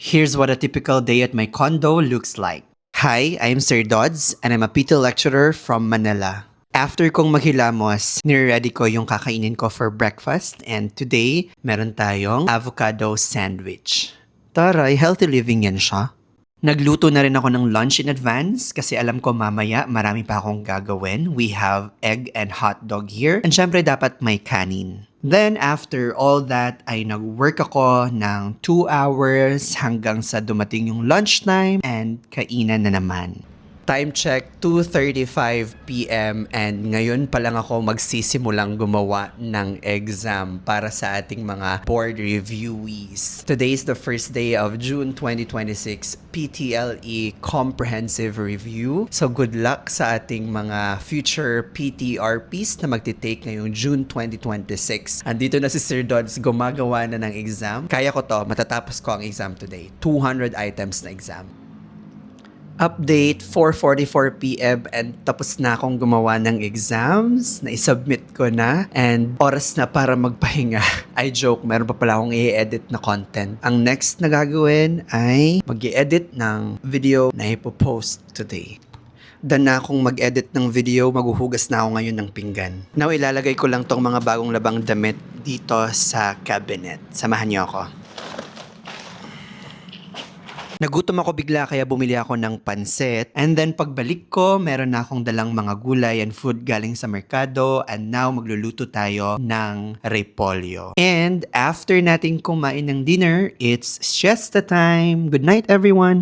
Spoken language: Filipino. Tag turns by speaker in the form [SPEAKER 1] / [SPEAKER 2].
[SPEAKER 1] Here's what a typical day at my condo looks like. Hi, I'm Sir Dodds and I'm a PT lecturer from Manila. After kong maghilamos, nire-ready ko yung kakainin ko for breakfast and today, meron tayong avocado sandwich. Taray, healthy living yan siya. Nagluto na rin ako ng lunch in advance kasi alam ko mamaya marami pa akong gagawin. We have egg and hot dog here and syempre dapat may kanin. Then after all that ay nag-work ako ng 2 hours hanggang sa dumating yung lunchtime and kainan na naman. Time check, 2:35 p.m. and ngayon pa lang ako magsisimulang gumawa ng exam para sa ating mga board reviewees. Today is the first day of June 2026 PTLE Comprehensive Review. So good luck sa ating mga future PTRPs na magtitake ngayong June 2026. Andito na si Sir Dodds gumagawa na ng exam. Kaya ko to, matatapos ko ang exam today. 200 items na exam. Update, 4:44 p.m. and tapos na akong gumawa ng exams. Na-submit ko na and oras na para magpahinga. I joke, meron pa pala akong i-edit na content. Ang next na gagawin ay mag-i-edit ng video na ipopost today. Done na akong mag-edit ng video, maghuhugas na ako ngayon ng pinggan. Now, ilalagay ko lang tong mga bagong labang damit dito sa cabinet. Samahan niyo ako. Nagutom ako bigla kaya bumili ako ng pansit. And then pagbalik ko, meron na akong dalang mga gulay and food galing sa merkado. And now magluluto tayo ng repolyo. And after nating kumain ng dinner, it's siesta time. Good night everyone!